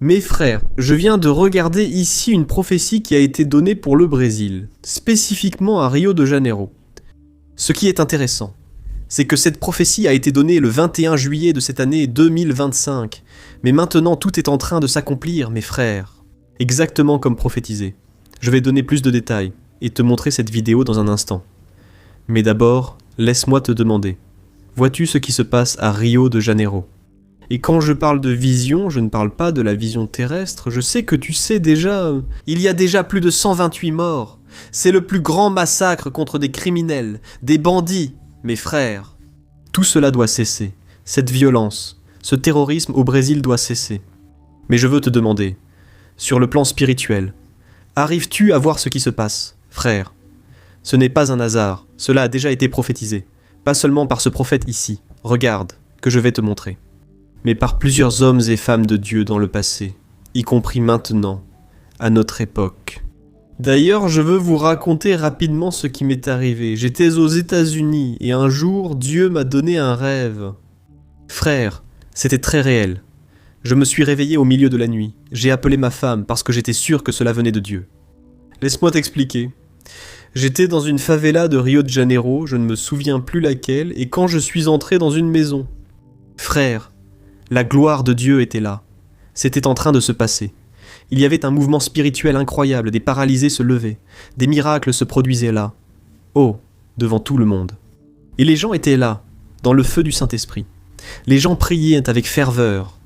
Mes frères, je viens de regarder ici une prophétie qui a été donnée pour le Brésil, spécifiquement à Rio de Janeiro. Ce qui est intéressant, c'est que cette prophétie a été donnée le 21 juillet de cette année 2025, mais maintenant tout est en train de s'accomplir, mes frères. Exactement comme prophétisé. Je vais donner plus de détails et te montrer cette vidéo dans un instant. Mais d'abord, laisse-moi te demander, vois-tu ce qui se passe à Rio de Janeiro ? Et quand je parle de vision, je ne parle pas de la vision terrestre, je sais que tu sais déjà, il y a déjà plus de 128 morts. C'est le plus grand massacre contre des criminels, des bandits, mes frères. Tout cela doit cesser, cette violence, ce terrorisme au Brésil doit cesser. Mais je veux te demander, sur le plan spirituel, arrives-tu à voir ce qui se passe, frère ? Ce n'est pas un hasard, cela a déjà été prophétisé, pas seulement par ce prophète ici, regarde, que je vais te montrer. Mais par plusieurs hommes et femmes de Dieu dans le passé, y compris maintenant, à notre époque. D'ailleurs, je veux vous raconter rapidement ce qui m'est arrivé. J'étais aux États-Unis et un jour, Dieu m'a donné un rêve. Frère, c'était très réel. Je me suis réveillé au milieu de la nuit. J'ai appelé ma femme parce que j'étais sûr que cela venait de Dieu. Laisse-moi t'expliquer. J'étais dans une favela de Rio de Janeiro, je ne me souviens plus laquelle, et quand je suis entré dans une maison. Frère, la gloire de Dieu était là. C'était en train de se passer. Il y avait un mouvement spirituel incroyable, des paralysés se levaient, des miracles se produisaient là. Oh, devant tout le monde. Et les gens étaient là, dans le feu du Saint-Esprit. Les gens priaient avec ferveur.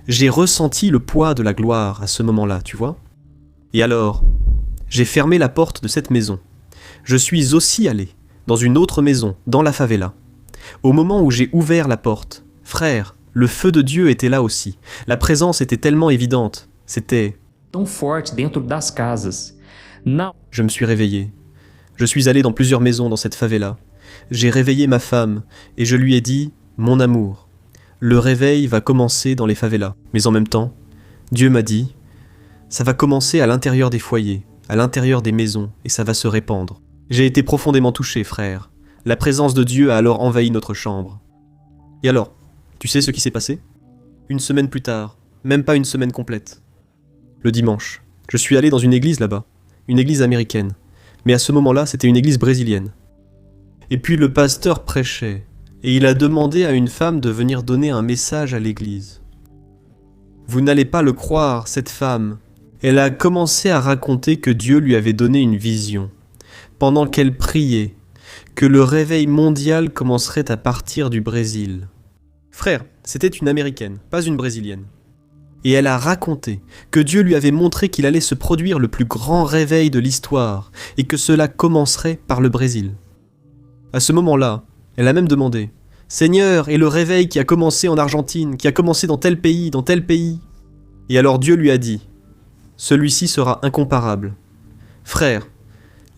J'ai ressenti le poids de la gloire à ce moment-là, tu vois ? Et alors, j'ai fermé la porte de cette maison. Je suis aussi allé dans une autre maison, dans la favela. Au moment où j'ai ouvert la porte, frère, le feu de Dieu était là aussi. La présence était tellement évidente. C'était tão forte dentro das casas. Não. Je me suis réveillé. Je suis allé dans plusieurs maisons dans cette favela. J'ai réveillé ma femme et je lui ai dit « Mon amour, le réveil va commencer dans les favelas. » Mais en même temps, Dieu m'a dit « Ça va commencer à l'intérieur des foyers, à l'intérieur des maisons et ça va se répandre. » J'ai été profondément touché, frère. La présence de Dieu a alors envahi notre chambre. Et alors, tu sais ce qui s'est passé ? Une semaine plus tard, même pas une semaine complète. Le dimanche, je suis allé dans une église là-bas, une église américaine. Mais à ce moment-là, c'était une église brésilienne. Et puis le pasteur prêchait, et il a demandé à une femme de venir donner un message à l'église. Vous n'allez pas le croire, cette femme. Elle a commencé à raconter que Dieu lui avait donné une vision, pendant qu'elle priait, que le réveil mondial commencerait à partir du Brésil. Frère, c'était une américaine, pas une brésilienne. Et elle a raconté que Dieu lui avait montré qu'il allait se produire le plus grand réveil de l'histoire et que cela commencerait par le Brésil. À ce moment-là, elle a même demandé « Seigneur, et le réveil qui a commencé en Argentine, qui a commencé dans tel pays, dans tel pays ?» Et alors Dieu lui a dit « Celui-ci sera incomparable. » Frère,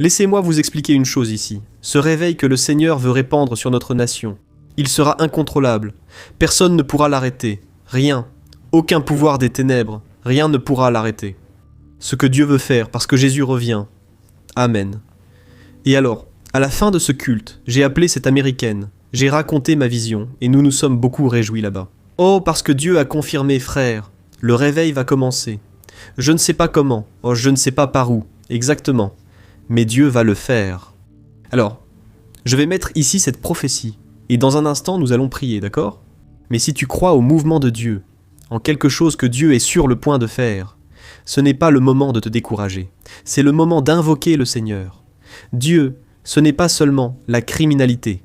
laissez-moi vous expliquer une chose ici. Ce réveil que le Seigneur veut répandre sur notre nation, il sera incontrôlable. Personne ne pourra l'arrêter. Rien. Aucun pouvoir des ténèbres. Rien ne pourra l'arrêter. Ce que Dieu veut faire parce que Jésus revient. Amen. Et alors, à la fin de ce culte, j'ai appelé cette américaine. J'ai raconté ma vision et nous nous sommes beaucoup réjouis là-bas. Oh, parce que Dieu a confirmé, frère. Le réveil va commencer. Je ne sais pas comment. Oh, je ne sais pas par où. Exactement. Mais Dieu va le faire. Alors, je vais mettre ici cette prophétie. Et dans un instant, nous allons prier, d'accord ? Mais si tu crois au mouvement de Dieu, en quelque chose que Dieu est sur le point de faire, ce n'est pas le moment de te décourager. C'est le moment d'invoquer le Seigneur. Dieu, ce n'est pas seulement la criminalité,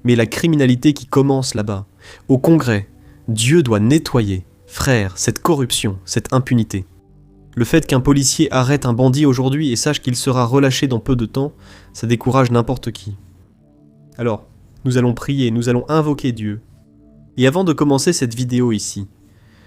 mais la criminalité qui commence là-bas. Au Congrès, Dieu doit nettoyer, frère, cette corruption, cette impunité. Le fait qu'un policier arrête un bandit aujourd'hui et sache qu'il sera relâché dans peu de temps, ça décourage n'importe qui. Alors, nous allons prier, nous allons invoquer Dieu. Et avant de commencer cette vidéo ici,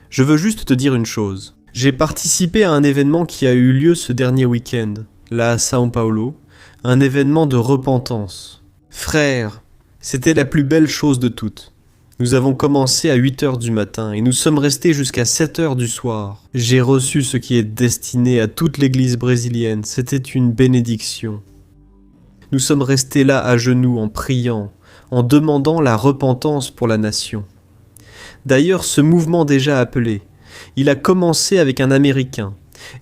je veux juste te dire une chose. J'ai participé à un événement qui a eu lieu ce dernier week-end, là à São Paulo, un événement de repentance. Frère, c'était la plus belle chose de toutes. Nous avons commencé à 8h du matin et nous sommes restés jusqu'à 7h du soir. J'ai reçu ce qui est destiné à toute l'église brésilienne, c'était une bénédiction. Nous sommes restés là à genoux en priant, en demandant la repentance pour la nation. D'ailleurs, ce mouvement déjà appelé, Il a commencé avec un Américain.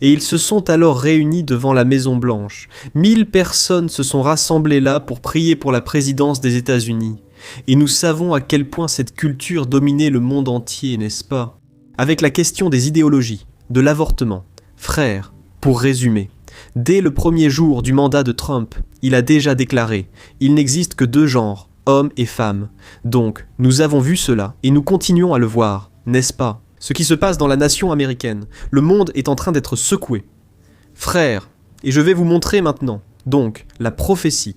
Et ils se sont alors réunis devant la Maison Blanche. 1000 personnes se sont rassemblées là pour prier pour la présidence des États-Unis. Et nous savons à quel point cette culture dominait le monde entier, n'est-ce pas? Avec la question des idéologies, de l'avortement. Frères, pour résumer, dès le premier jour du mandat de Trump, il a déjà déclaré « Il n'existe que 2 genres, hommes et femmes ». Donc, nous avons vu cela et nous continuons à le voir, n'est-ce pas? Ce qui se passe dans la nation américaine, le monde est en train d'être secoué. Frères, et je vais vous montrer maintenant, donc, la prophétie.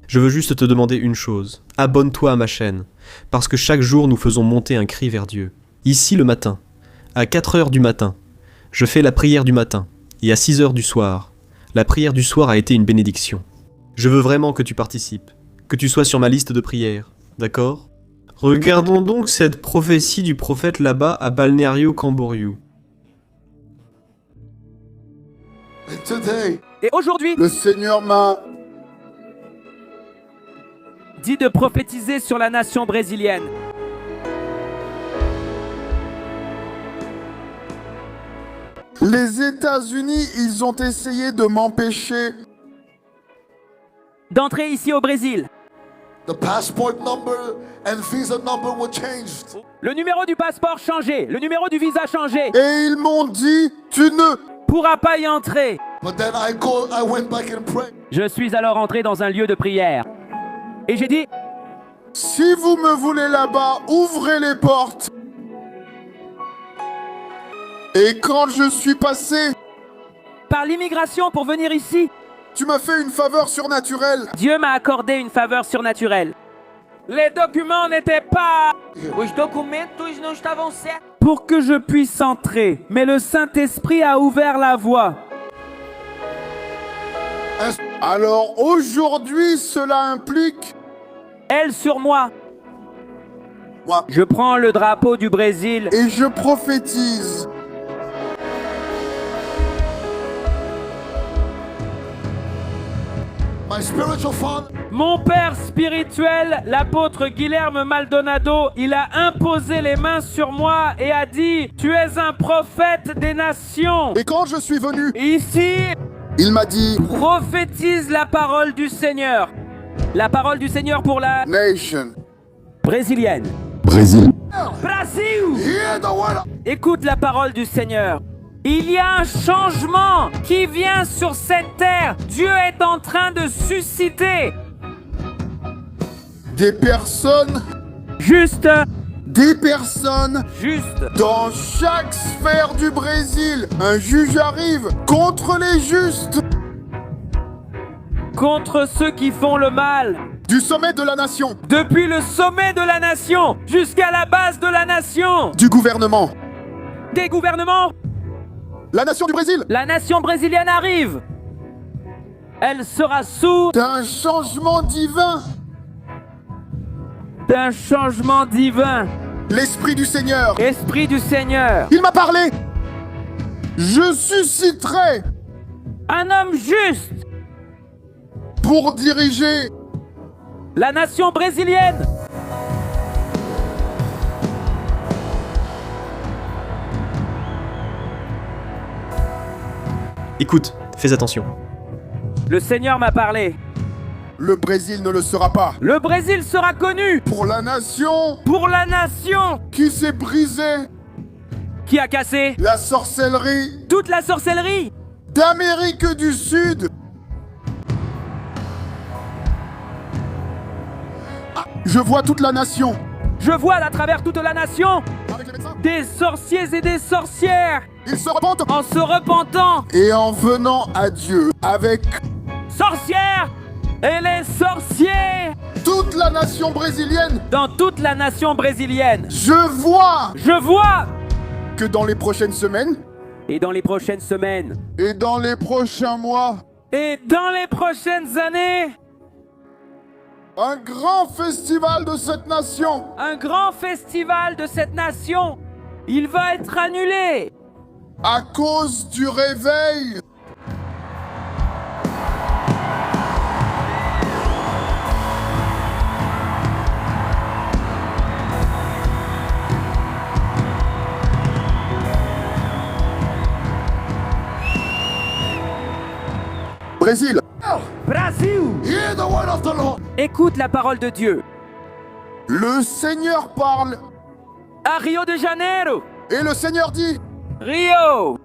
Je veux juste te demander une chose, abonne-toi à ma chaîne, parce que chaque jour nous faisons monter un cri vers Dieu. Ici le matin, à 4 heures du matin, je fais la prière du matin, et à 6 heures du soir, la prière du soir a été une bénédiction. Je veux vraiment que tu participes, que tu sois sur ma liste de prières, d'accord? Regardons donc cette prophétie du prophète là-bas à Balneario Camboriú. Et aujourd'hui, Le Seigneur m'a dit de prophétiser sur la nation brésilienne. Les États-Unis, ils ont essayé de m'empêcher. D'entrer ici au Brésil. The passport number and visa number were changed. Le numéro du passeport changé, le numéro du visa changé. Et ils m'ont dit, tu ne... Pourra pas y entrer. But then I went back and prayed. Je suis alors entré dans un lieu de prière. Et j'ai dit, Si vous me voulez là-bas, ouvrez les portes. Et quand je suis passé, par l'immigration pour venir ici, tu m'as fait une faveur surnaturelle. Dieu m'a accordé une faveur surnaturelle. Les documents n'étaient pas... Os documentos não estavam certos. Pour que je puisse entrer. Mais le Saint-Esprit a ouvert la voie. Alors aujourd'hui, cela implique... Elle sur moi. Moi. Je prends le drapeau du Brésil. Et je prophétise. My spiritual father, Mon père spirituel, l'apôtre Guilherme Maldonado, il a imposé les mains sur moi et a dit « Tu es un prophète des nations Et quand je suis venu, ». Ici, il m'a dit... prophétise la parole du Seigneur. La parole du Seigneur pour la Nation. brésilienne. Brésil. Brasil! hear the word. Écoute la parole du Seigneur. Il y a un changement qui vient sur cette terre. Dieu est en train de susciter Des personnes... juste dans chaque sphère du Brésil. Un juge arrive contre les justes. contre ceux qui font le mal. Du sommet de la nation. Depuis le sommet de la nation jusqu'à la base de la nation. Du gouvernement. Des gouvernements. La nation du Brésil. La nation brésilienne arrive. Elle sera sous D'un changement divin. d'un changement divin. L'Esprit du Seigneur. Esprit du Seigneur. Il m'a parlé. Je susciterai Un homme juste. pour diriger La nation brésilienne. Écoute, fais attention. Le Seigneur m'a parlé. Le Brésil ne le sera pas. Le Brésil sera connu Pour la nation pour la nation qui s'est brisée. qui a cassé La sorcellerie toute la sorcellerie. d'Amérique du Sud. Je vois toute la nation. Je vois à travers toute la nation Avec les médecins. des sorciers et des sorcières Ils se repentent. en se repentant. Et en venant à Dieu avec Sorcières et les sorciers toute la nation brésilienne. dans toute la nation brésilienne. Je vois Je vois que dans les prochaines semaines et dans les prochaines semaines et dans les prochains mois, et dans les prochaines années, un grand festival de cette nation un grand festival de cette nation, il va être annulé à cause du réveil Brésil. Brasil, Hear the word of the Lord. écoute la parole de Dieu. Le Seigneur parle. À Rio de Janeiro, Et le Seigneur dit, Rio,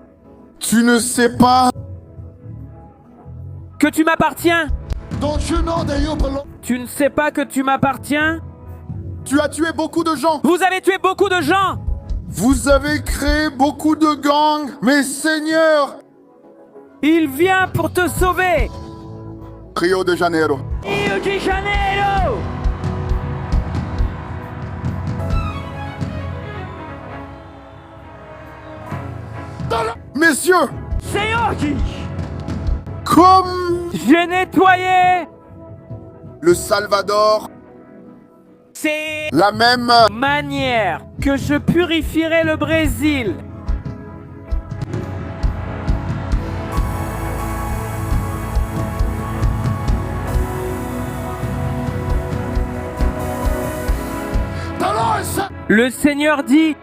tu ne sais pas. que tu m'appartiens. Don't you know that you belong? Tu ne sais pas que tu m'appartiens? Tu as tué beaucoup de gens. Vous avez tué beaucoup de gens. Vous avez créé beaucoup de gangs. Mais Seigneur, Il vient pour te sauver. Rio de Janeiro. Rio de Janeiro. Messieurs, Senhor diz, comme j'ai nettoyé. le Salvador, C'est la même manière que je purifierai le Brésil. The Lord said, Le Seigneur dit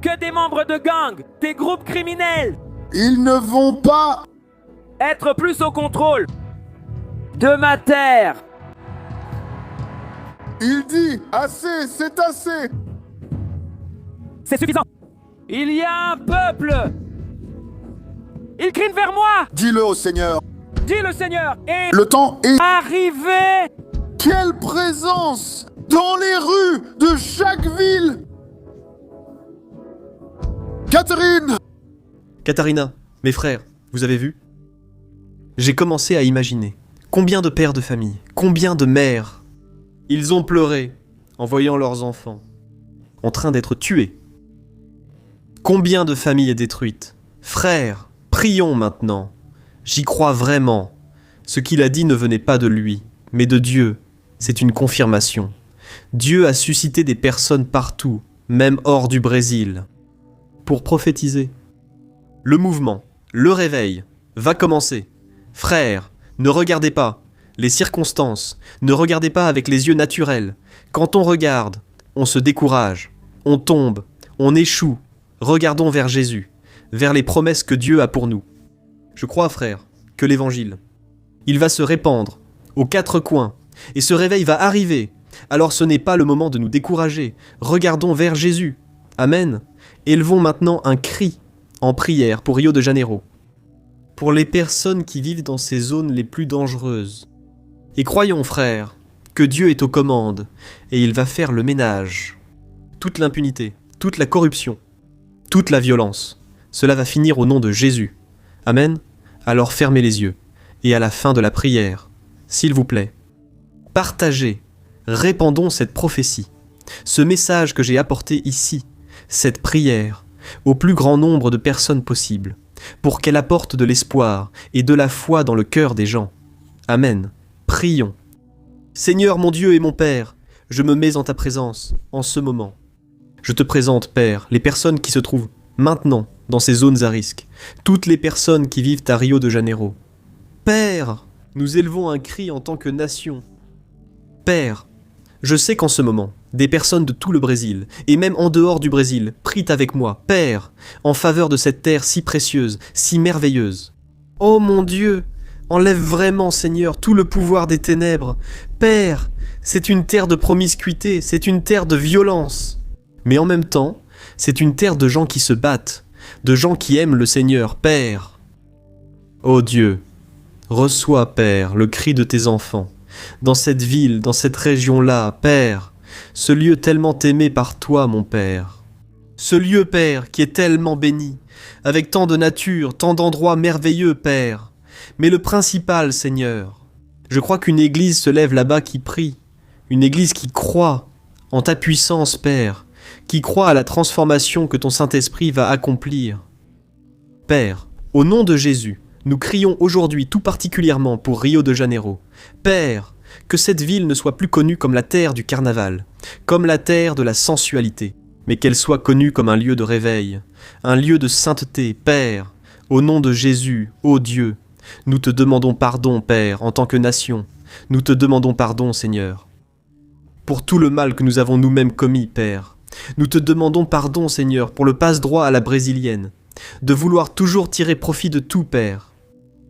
que des membres de gangs, des groupes criminels, ils ne vont pas. être plus au contrôle de ma terre. Il dit, assez, c'est assez. C'est suffisant. Il y a un peuple. Il crie vers moi. Dis-le au Seigneur. Dit le Seigneur. Et Le temps est... arrivé. Quelle présence dans les rues de chaque ville. Catherine, Katharina, mes frères, vous avez vu? J'ai commencé à imaginer. Combien de pères de famille, combien de mères. Ils ont pleuré en voyant leurs enfants en train d'être tués. Combien de familles détruites. Frères, prions maintenant. J'y crois vraiment. Ce qu'il a dit ne venait pas de lui, mais de Dieu. C'est une confirmation. Dieu a suscité des personnes partout, même hors du Brésil, pour prophétiser. Le mouvement, le réveil, va commencer. Frères, ne regardez pas les circonstances, ne regardez pas avec les yeux naturels. Quand on regarde, on se décourage, on tombe, on échoue. Regardons vers Jésus, vers les promesses que Dieu a pour nous. Je crois, frères, que l'Évangile, il va se répandre aux quatre coins, et ce réveil va arriver. Alors ce n'est pas le moment de nous décourager. Regardons vers Jésus. Amen. Élevons maintenant un cri en prière pour Rio de Janeiro, pour les personnes qui vivent dans ces zones les plus dangereuses. Et croyons, frères, que Dieu est aux commandes, et il va faire le ménage. Toute l'impunité, toute la corruption, toute la violence, cela va finir au nom de Jésus. Amen. Alors fermez les yeux, et à la fin de la prière, s'il vous plaît, partagez, répandons cette prophétie, ce message que j'ai apporté ici, cette prière, au plus grand nombre de personnes possible, pour qu'elle apporte de l'espoir et de la foi dans le cœur des gens. Amen. Prions. Seigneur mon Dieu et mon Père, je me mets en ta présence en ce moment. Je te présente, Père, les personnes qui se trouvent maintenant dans ces zones à risque, toutes les personnes qui vivent à Rio de Janeiro. Père, nous élevons un cri en tant que nation. Père, je sais qu'en ce moment, des personnes de tout le Brésil, et même en dehors du Brésil, prient avec moi, Père, en faveur de cette terre si précieuse, si merveilleuse. Oh mon Dieu, enlève vraiment, Seigneur, tout le pouvoir des ténèbres. Père, c'est une terre de promiscuité, c'est une terre de violence. Mais en même temps, c'est une terre de gens qui se battent, de gens qui aiment le Seigneur, Père. Ô Dieu, reçois, Père, le cri de tes enfants, dans cette ville, dans cette région-là, Père, ce lieu tellement aimé par toi, mon Père. Ce lieu, Père, qui est tellement béni, avec tant de nature, tant d'endroits merveilleux, Père. Mais le principal, Seigneur, je crois qu'une église se lève là-bas qui prie, une église qui croit en ta puissance, Père, qui croit à la transformation que ton Saint-Esprit va accomplir. Père, au nom de Jésus, nous crions aujourd'hui tout particulièrement pour Rio de Janeiro. Père, que cette ville ne soit plus connue comme la terre du carnaval, comme la terre de la sensualité, mais qu'elle soit connue comme un lieu de réveil, un lieu de sainteté, Père. Au nom de Jésus, ô Dieu, nous te demandons pardon, Père, en tant que nation. Nous te demandons pardon, Seigneur, pour tout le mal que nous avons nous-mêmes commis, Père. Nous te demandons pardon, Seigneur, pour le passe-droit à la brésilienne, de vouloir toujours tirer profit de tout, Père.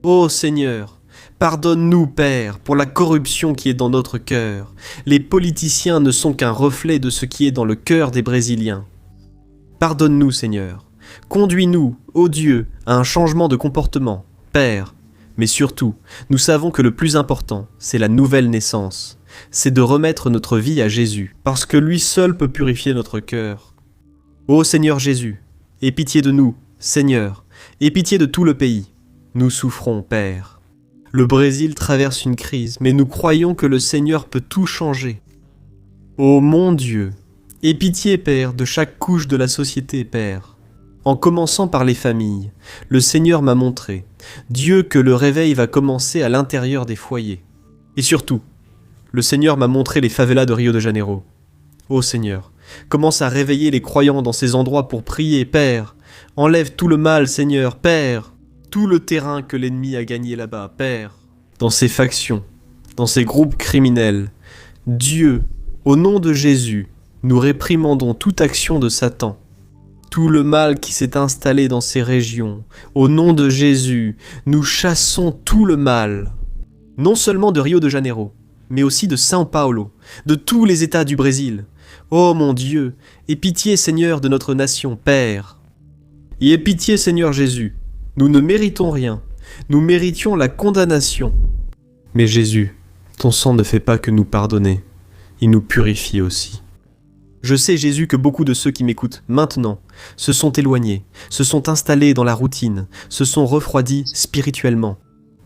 Ô Seigneur, pardonne-nous, Père, pour la corruption qui est dans notre cœur. Les politiciens ne sont qu'un reflet de ce qui est dans le cœur des Brésiliens. Pardonne-nous, Seigneur. Conduis-nous, ô Dieu, à un changement de comportement, Père. Mais surtout, nous savons que le plus important, c'est la nouvelle naissance. C'est de remettre notre vie à Jésus, parce que lui seul peut purifier notre cœur. Ô Seigneur Jésus, aie pitié de nous, Seigneur, aie pitié de tout le pays. Nous souffrons, Père. Le Brésil traverse une crise, mais nous croyons que le Seigneur peut tout changer. Ô mon Dieu, aie pitié, Père, de chaque couche de la société, Père. En commençant par les familles, le Seigneur m'a montré, Dieu, que le réveil va commencer à l'intérieur des foyers. Et surtout, le Seigneur m'a montré les favelas de Rio de Janeiro. Ô Seigneur, commence à réveiller les croyants dans ces endroits pour prier, Père. Enlève tout le mal, Seigneur, Père. Tout le terrain que l'ennemi a gagné là-bas, Père. Dans ces factions, dans ces groupes criminels, Dieu, au nom de Jésus, nous réprimandons toute action de Satan. Tout le mal qui s'est installé dans ces régions, au nom de Jésus, nous chassons tout le mal. Non seulement de Rio de Janeiro, mais aussi de São Paulo, de tous les États du Brésil. Ô mon Dieu, aie pitié, Seigneur, de notre nation, Père. Et aie pitié, Seigneur Jésus. Nous ne méritons rien, nous méritions la condamnation. Mais Jésus, ton sang ne fait pas que nous pardonner, il nous purifie aussi. Je sais, Jésus, que beaucoup de ceux qui m'écoutent maintenant se sont éloignés, se sont installés dans la routine, se sont refroidis spirituellement.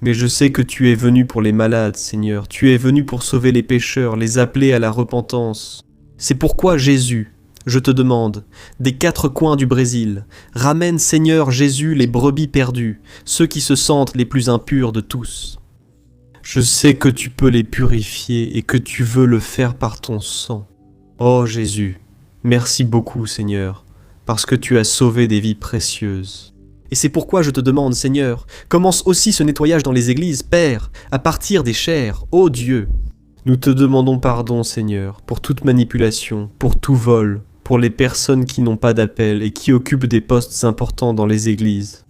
Mais je sais que tu es venu pour les malades, Seigneur, tu es venu pour sauver les pécheurs, les appeler à la repentance. C'est pourquoi, Jésus, je te demande, des 4 coins du Brésil, ramène, Seigneur Jésus, les brebis perdues, ceux qui se sentent les plus impurs de tous. Je sais que tu peux les purifier et que tu veux le faire par ton sang. Oh Jésus, merci beaucoup, Seigneur, parce que tu as sauvé des vies précieuses. Et c'est pourquoi je te demande, Seigneur, commence aussi ce nettoyage dans les églises, Père, à partir des chairs, ô Dieu. Nous te demandons pardon, Seigneur, pour toute manipulation, pour tout vol, pour les personnes qui n'ont pas d'appel et qui occupent des postes importants dans les églises.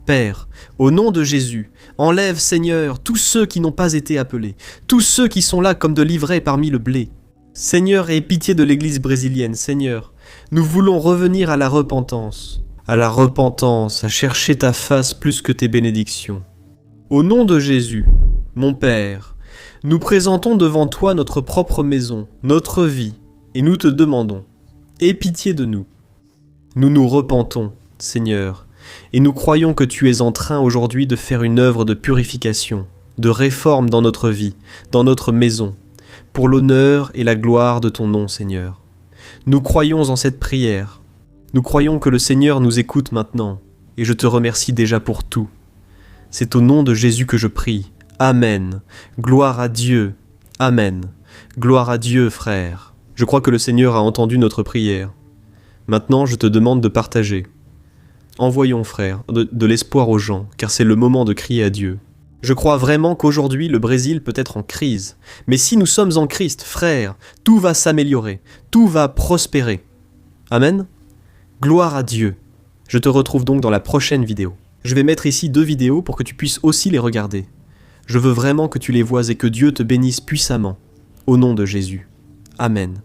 Père, au nom de Jésus, enlève, Seigneur, tous ceux qui n'ont pas été appelés, tous ceux qui sont là comme de l'ivraie parmi le blé. Seigneur, aie pitié de l'église brésilienne, Seigneur. Nous voulons revenir à la repentance, à chercher ta face plus que tes bénédictions. Au nom de Jésus, mon Père, nous présentons devant toi notre propre maison, notre vie, et nous te demandons, aie pitié de nous. Nous nous repentons, Seigneur, et nous croyons que tu es en train aujourd'hui de faire une œuvre de purification, de réforme dans notre vie, dans notre maison, pour l'honneur et la gloire de ton nom, Seigneur. Nous croyons en cette prière. Nous croyons que le Seigneur nous écoute maintenant, et je te remercie déjà pour tout. C'est au nom de Jésus que je prie. Amen. Gloire à Dieu. Amen. Gloire à Dieu, frère. Je crois que le Seigneur a entendu notre prière. Maintenant, je te demande de partager. Envoyons, frère, de l'espoir aux gens, car c'est le moment de crier à Dieu. Je crois vraiment qu'aujourd'hui, le Brésil peut être en crise. Mais si nous sommes en Christ, frère, tout va s'améliorer, tout va prospérer. Amen. Gloire à Dieu. Je te retrouve donc dans la prochaine vidéo. Je vais mettre ici 2 vidéos pour que tu puisses aussi les regarder. Je veux vraiment que tu les vois et que Dieu te bénisse puissamment. Au nom de Jésus. Amen.